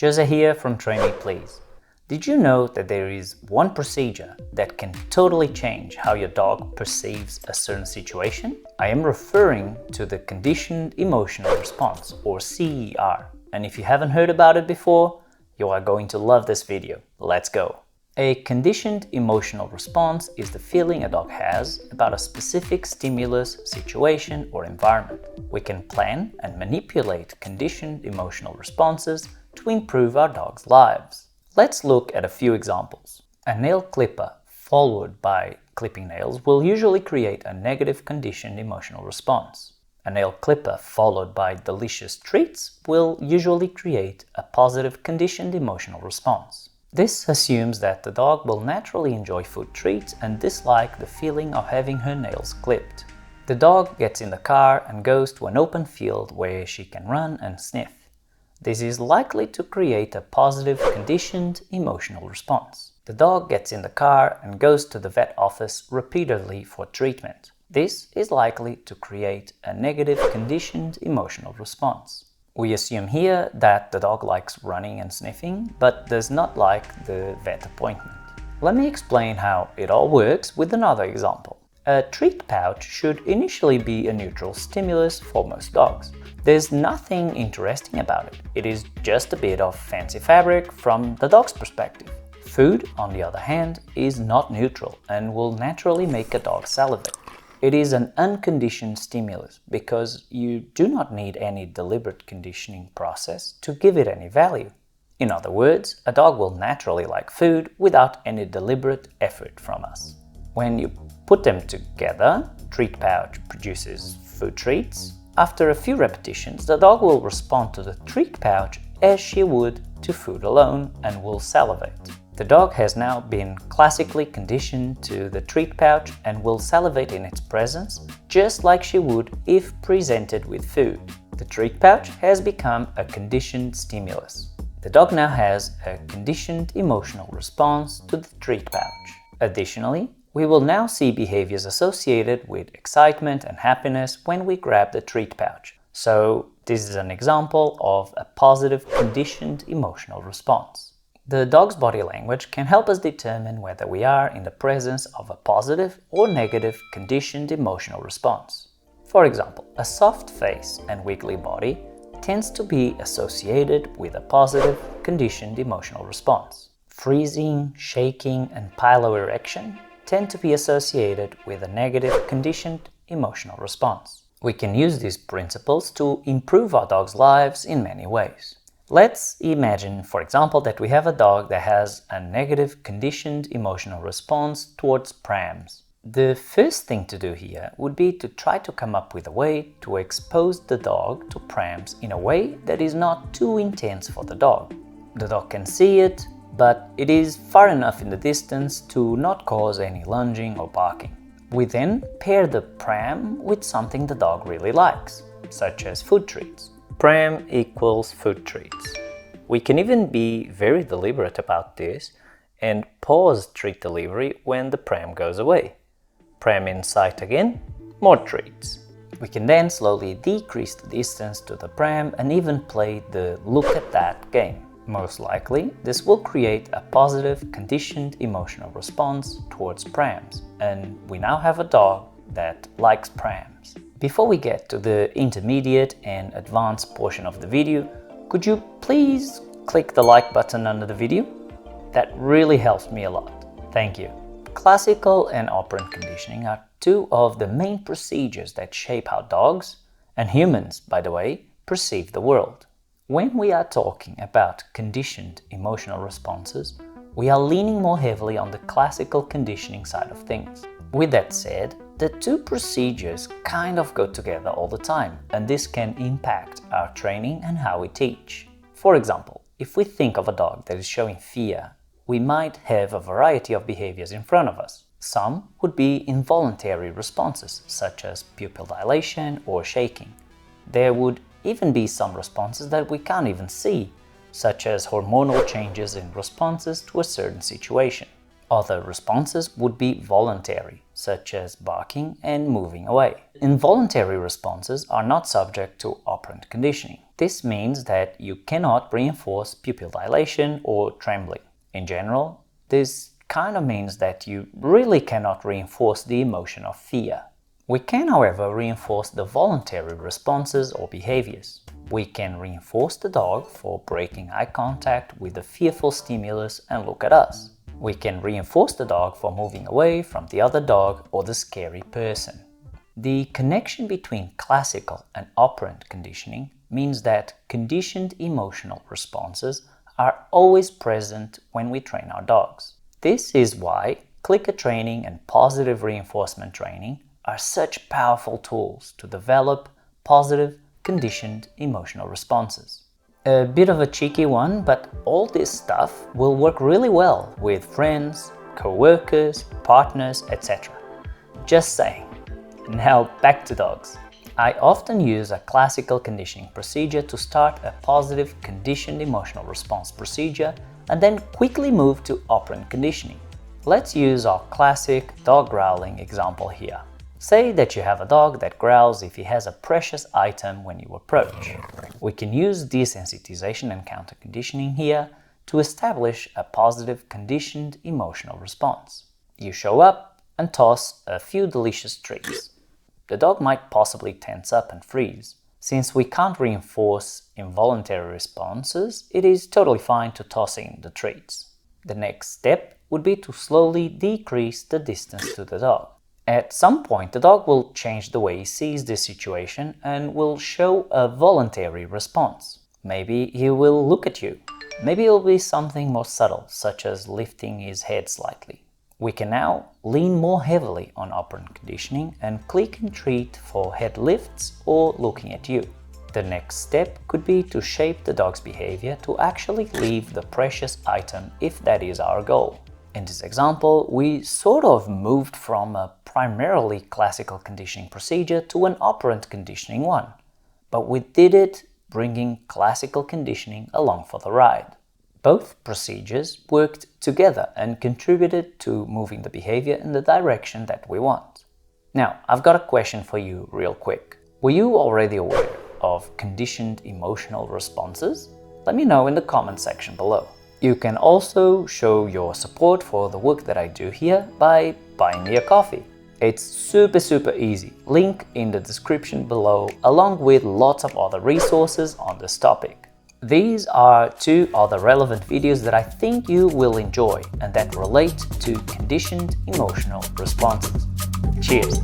Jose here from Train Me Please. Did you know that there is one procedure that can totally change how your dog perceives a certain situation? I am referring to the Conditioned Emotional Response, or CER. And if you haven't heard about it before, you are going to love this video. Let's go! A conditioned emotional response is the feeling a dog has about a specific stimulus, situation, or environment. We can plan and manipulate conditioned emotional responses to improve our dog's lives. Let's look at a few examples. A nail clipper followed by clipping nails will usually create a negative conditioned emotional response. A nail clipper followed by delicious treats will usually create a positive conditioned emotional response. This assumes that the dog will naturally enjoy food treats and dislike the feeling of having her nails clipped. The dog gets in the car and goes to an open field where she can run and sniff. This is likely to create a positive conditioned emotional response. The dog gets in the car and goes to the vet office repeatedly for treatment. This is likely to create a negative conditioned emotional response. We assume here that the dog likes running and sniffing, but does not like the vet appointment. Let me explain how it all works with another example. A treat pouch should initially be a neutral stimulus for most dogs. There's nothing interesting about it. It is just a bit of fancy fabric from the dog's perspective. Food, on the other hand, is not neutral and will naturally make a dog salivate. It is an unconditioned stimulus because you do not need any deliberate conditioning process to give it any value. In other words, a dog will naturally like food without any deliberate effort from us. When you put them together, treat pouch produces food treats. After a few repetitions, the dog will respond to the treat pouch as she would to food alone and will salivate. The dog has now been classically conditioned to the treat pouch and will salivate in its presence just like she would if presented with food. The treat pouch has become a conditioned stimulus. The dog now has a conditioned emotional response to the treat pouch. Additionally, we will now see behaviors associated with excitement and happiness when we grab the treat pouch. So this is an example of a positive conditioned emotional response. The dog's body language can help us determine whether we are in the presence of a positive or negative conditioned emotional response. For example, a soft face and wiggly body tends to be associated with a positive conditioned emotional response. Freezing, shaking, and piloerection tend to be associated with a negative conditioned emotional response. We can use these principles to improve our dog's lives in many ways. Let's imagine, for example, that we have a dog that has a negative conditioned emotional response towards prams. The first thing to do here would be to try to come up with a way to expose the dog to prams in a way that is not too intense for the dog. The dog can see it, but it is far enough in the distance to not cause any lunging or barking. We then pair the pram with something the dog really likes, such as food treats. Pram equals food treats. We can even be very deliberate about this and pause treat delivery when the pram goes away. Pram in sight again, more treats. We can then slowly decrease the distance to the pram and even play the look at that game. Most likely, this will create a positive conditioned emotional response towards prams, and we now have a dog that likes prams. Before we get to the intermediate and advanced portion of the video, could you please click the like button under the video? That really helps me a lot. Thank you. Classical and operant conditioning are two of the main procedures that shape how dogs, and humans, by the way, perceive the world. When we are talking about conditioned emotional responses, we are leaning more heavily on the classical conditioning side of things. With that said, the two procedures kind of go together all the time, and this can impact our training and how we teach. For example, if we think of a dog that is showing fear, we might have a variety of behaviors in front of us. Some would be involuntary responses, such as pupil dilation or shaking. There would even be some responses that we can't even see, such as hormonal changes in responses to a certain situation. Other responses would be voluntary, such as barking and moving away. Involuntary responses are not subject to operant conditioning. This means that you cannot reinforce pupil dilation or trembling. In general, this kind of means that you really cannot reinforce the emotion of fear. We can, however, reinforce the voluntary responses or behaviors. We can reinforce the dog for breaking eye contact with a fearful stimulus and look at us. We can reinforce the dog for moving away from the other dog or the scary person. The connection between classical and operant conditioning means that conditioned emotional responses are always present when we train our dogs. This is why clicker training and positive reinforcement training are such powerful tools to develop positive, conditioned emotional responses. A bit of a cheeky one, but all this stuff will work really well with friends, co-workers, partners, etc. Just saying. Now back to dogs. I often use a classical conditioning procedure to start a positive conditioned emotional response procedure and then quickly move to operant conditioning. Let's use our classic dog growling example here. Say that you have a dog that growls if he has a precious item when you approach. We can use desensitization and counter conditioning here to establish a positive conditioned emotional response. You show up and toss a few delicious treats. The dog might possibly tense up and freeze. Since we can't reinforce involuntary responses, it is totally fine to toss in the treats. The next step would be to slowly decrease the distance to the dog. At some point, the dog will change the way he sees the situation and will show a voluntary response. Maybe he will look at you. Maybe it will be something more subtle, such as lifting his head slightly. We can now lean more heavily on operant conditioning and click and treat for head lifts or looking at you. The next step could be to shape the dog's behavior to actually leave the precious item if that is our goal. In this example, we sort of moved from a primarily classical conditioning procedure to an operant conditioning one, but we did it bringing classical conditioning along for the ride. Both procedures worked together and contributed to moving the behavior in the direction that we want. Now, I've got a question for you real quick. Were you already aware of conditioned emotional responses? Let me know in the comment section below. You can also show your support for the work that I do here by buying me a coffee. It's super easy. Link in the description below, along with lots of other resources on this topic. These are 2 other relevant videos that I think you will enjoy and that relate to conditioned emotional responses. Cheers!